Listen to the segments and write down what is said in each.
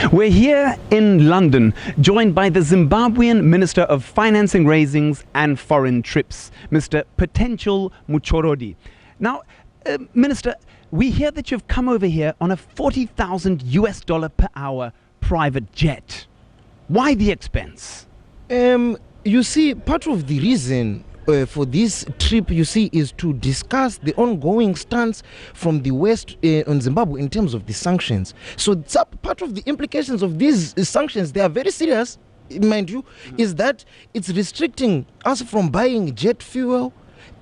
We're here in London, joined by the Zimbabwean Minister of Financing, Raisings and Foreign Trips, Mr. Potential Muchorodi. Now, Minister, we hear that you've come over here on a $40,000 per hour private jet. Why the expense? You see, part of the reason for this trip, you see, is to discuss the ongoing stance from the West on Zimbabwe in terms of the sanctions. So part of the implications of these sanctions, they are very serious, mind you, is that it's restricting us from buying jet fuel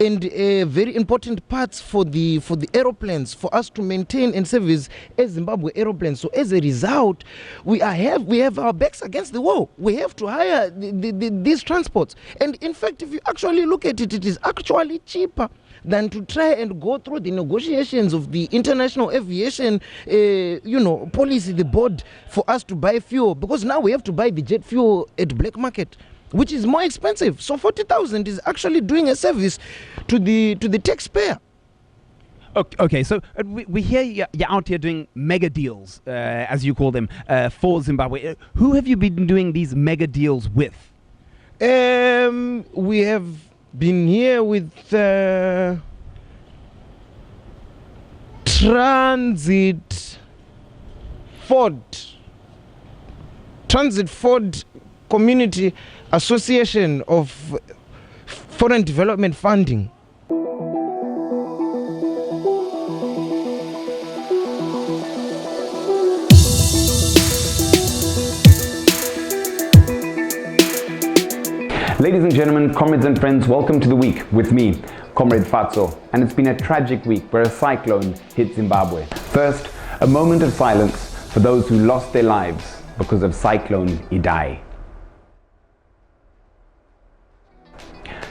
and very important parts for the aeroplanes, for us to maintain and service Zimbabwe aeroplanes. So as a result, we have our backs against the wall. We have to hire these transports. And in fact, if you actually look at it, it is actually cheaper than to try and go through the negotiations of the international aviation policy, the board, for us to buy fuel, because now we have to buy the jet fuel at black market, which is more expensive. So 40,000 is actually doing a service to the taxpayer. Okay, so we hear you're out here doing mega deals, as you call them, for Zimbabwe. Who have you been doing these mega deals with? We have been here with Transit Ford Community Association of Foreign Development Funding. Ladies and gentlemen, comrades and friends, welcome to the week with me, Comrade Fatso. And it's been a tragic week where a cyclone hit Zimbabwe. First, a moment of silence for those who lost their lives because of Cyclone Idai.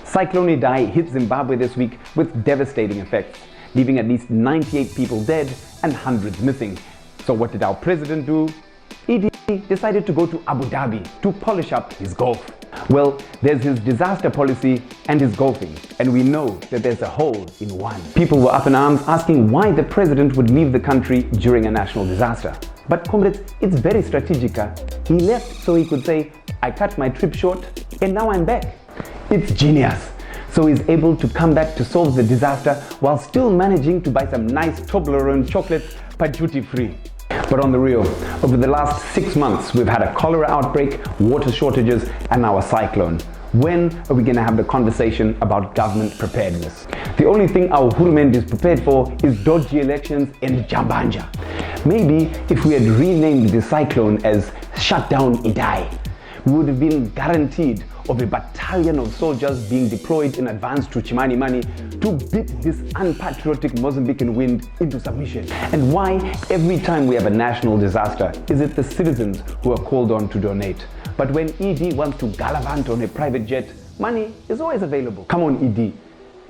Cyclone Idai hit Zimbabwe this week with devastating effects, leaving at least 98 people dead and hundreds missing. So what did our president do? ED decided to go to Abu Dhabi to polish up his golf. Well, there's his disaster policy and his golfing, and we know that there's a hole in one. People were up in arms asking why the president would leave the country during a national disaster. But comrades, it's very strategic. He left so he could say, I cut my trip short and now I'm back. It's genius. So he's able to come back to solve the disaster while still managing to buy some nice Toblerone chocolates by duty free. But on the real, over the last 6 months, we've had a cholera outbreak, water shortages, and now a cyclone. When are we going to have the conversation about government preparedness? The only thing our Hurumende is prepared for is dodgy elections and jambanja. Maybe if we had renamed the cyclone as Shutdown Idai, we would have been guaranteed of a battalion of soldiers being deployed in advance to Chimanimani to beat this unpatriotic Mozambican wind into submission. And why every time we have a national disaster is it the citizens who are called on to donate? But when ED wants to gallivant on a private jet, money is always available. Come on ED,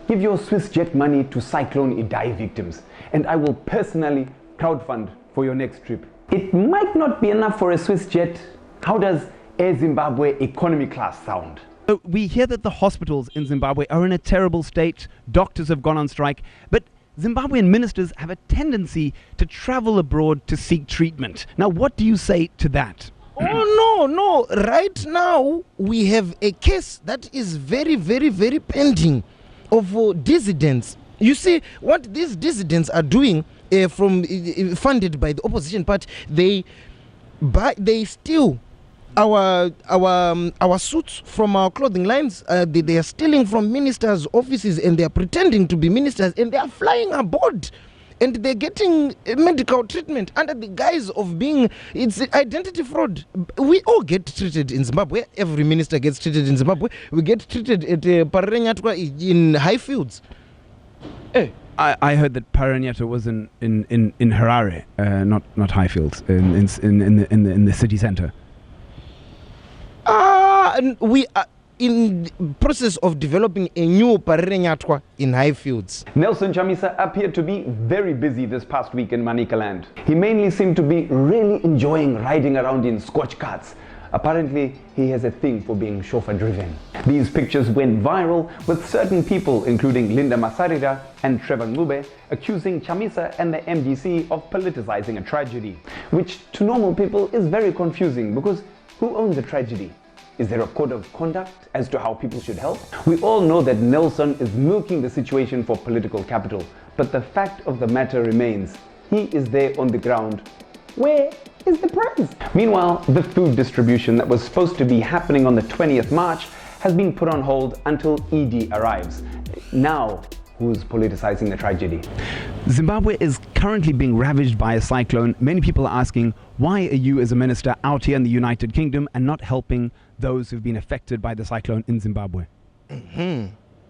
give your Swiss jet money to Cyclone Idai victims, and I will personally crowdfund for your next trip. It might not be enough for a Swiss jet. How does Air Zimbabwe economy class sound? So we hear that the hospitals in Zimbabwe are in a terrible state. Doctors have gone on strike, but Zimbabwean ministers have a tendency to travel abroad to seek treatment. Now, what do you say to that? Oh, no. Right now, we have a case that is very, very, very pending of dissidents. You see, what these dissidents are doing, funded by the opposition party, they steal our suits from our clothing lines. They are stealing from ministers' offices, and they are pretending to be ministers, and they are flying aboard, and they're getting medical treatment under the guise of being, it's identity fraud. We all get treated in Zimbabwe. Every minister gets treated in Zimbabwe. We get treated at Pararenyatwa in Highfields. Hey. I heard that Pararenyatwa was in Harare, not Highfields, in the city center. And we are in the process of developing a new Pararenyatwa in Highfields. Nelson Chamisa appeared to be very busy this past week in Manicaland. He mainly seemed to be really enjoying riding around in Scotch carts. Apparently, he has a thing for being chauffeur-driven. These pictures went viral with certain people, including Linda Masarira and Trevor Ngube, accusing Chamisa and the MDC of politicizing a tragedy, which to normal people is very confusing because who owns a tragedy? Is there a code of conduct as to how people should help? We all know that Nelson is milking the situation for political capital, but the fact of the matter remains, he is there on the ground. Where is the prize? Meanwhile, the food distribution that was supposed to be happening on the 20th March has been put on hold until ED arrives. Now, who's politicizing the tragedy? Zimbabwe is currently being ravaged by a cyclone. Many people are asking, why are you as a minister out here in the United Kingdom and not helping those who've been affected by the cyclone in Zimbabwe?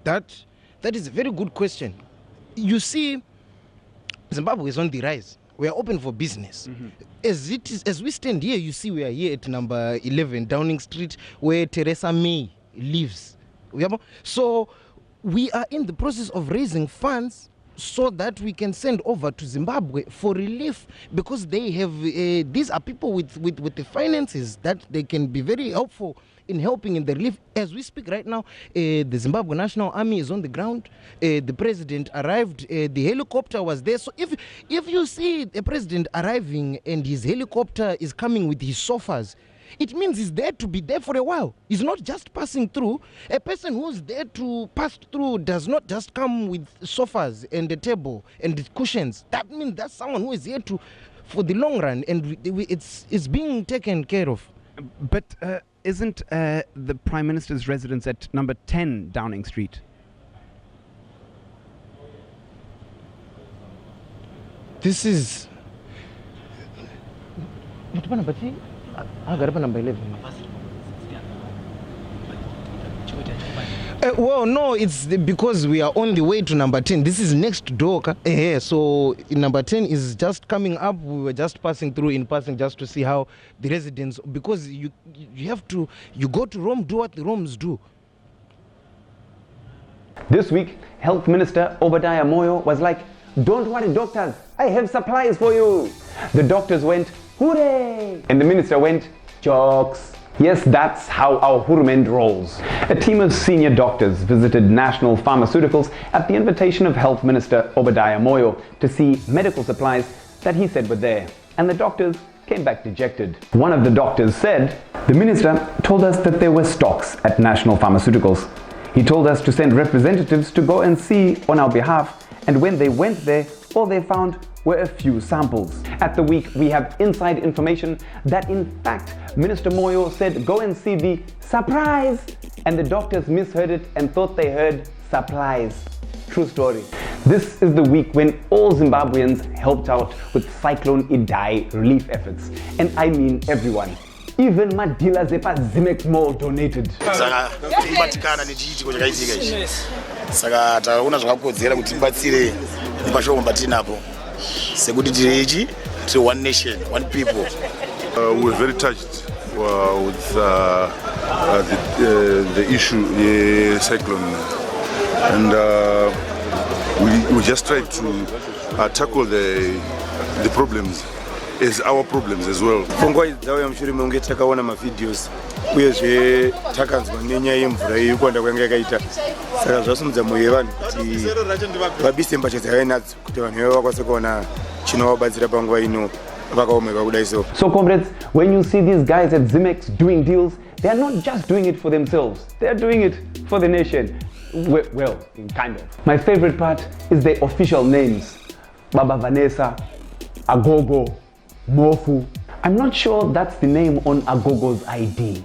That is a very good question. You see, Zimbabwe is on the rise. We are open for business. As we stand here, you see we are here at number 11 Downing Street, where Theresa May lives. So we are in the process of raising funds so that we can send over to Zimbabwe for relief, because they have these are people with the finances that they can be very helpful in helping in the relief. As we speak right now, the Zimbabwe National Army is on the ground. The president arrived. The helicopter was there. So if you see the president arriving and his helicopter is coming with his sofas, it means he's there to be there for a while. He's not just passing through. A person who's there to pass through does not just come with sofas and a table and the cushions. That means that's someone who is here for the long run, and it's being taken care of. But isn't the Prime Minister's residence at number 10 Downing Street? This is... I got up number 11. Well, no, it's because we are on the way to number 10. This is next door. So number 10 is just coming up. We were just passing through in passing just to see how the residents, because you go to Rome, do what the Romans do. This week, Health Minister Obadiah Moyo was like, "Don't worry, doctors, I have supplies for you." The doctors went, "Hooray!" And the minister went, "Jokes." Yes, that's how our Hurmend rolls. A team of senior doctors visited National Pharmaceuticals at the invitation of Health Minister Obadiah Moyo to see medical supplies that he said were there. And the doctors came back dejected. One of the doctors said, "The minister told us that there were stocks at National Pharmaceuticals. He told us to send representatives to go and see on our behalf, and when they went there, all they found were a few samples." At the week, we have inside information that in fact, Minister Moyo said go and see the surprise, and the doctors misheard it and thought they heard supplies. True story. This is the week when all Zimbabweans helped out with Cyclone Idai relief efforts. And I mean everyone. Even my dealers at Ximex Mall donated. Saka taona zvakakodzera kuti tibatsire mupashoko patinapo sekuti tiri ichi tiri one nation, one people. We're very touched with the issue, the cyclone, and we just try to tackle the problems as our problems as well. Fungo idzawo mshuri munge takaona ma videos uyezve takanzwa nenyaya yemvura iri kwanda kwanga yakaita, saka zvasumudza moyo yevanhu kuti vabise mbatya dzavainadzo kuti vanhu vavo vakwanise kuona chinovabatsira panguva ino vakaomeka kudai so. So comrades, when you see these guys at Ximex doing deals, they are not just doing it for themselves, they are doing it for the nation. Well, kind of. My favorite part is their official names. Baba Vanessa, Agogo, Mofu. I'm not sure that's the name on Agogo's ID.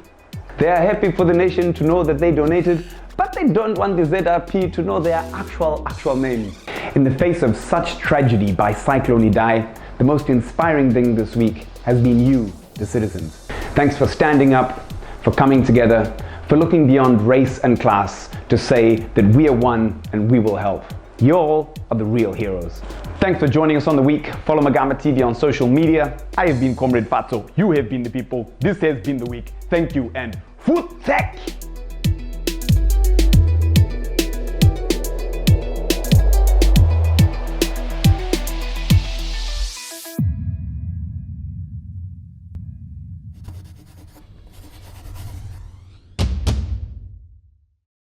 They are happy for the nation to know that they donated, but they don't want the ZRP to know their actual names. In the face of such tragedy by Cyclone Idai, the most inspiring thing this week has been you, the citizens. Thanks for standing up, for coming together, for looking beyond race and class to say that we are one and we will help. You all are the real heroes. Thanks for joining us on the week. Follow Magamba TV on social media. I have been Comrade Fatso. You have been the people. This has been the week. Thank you and Futsek!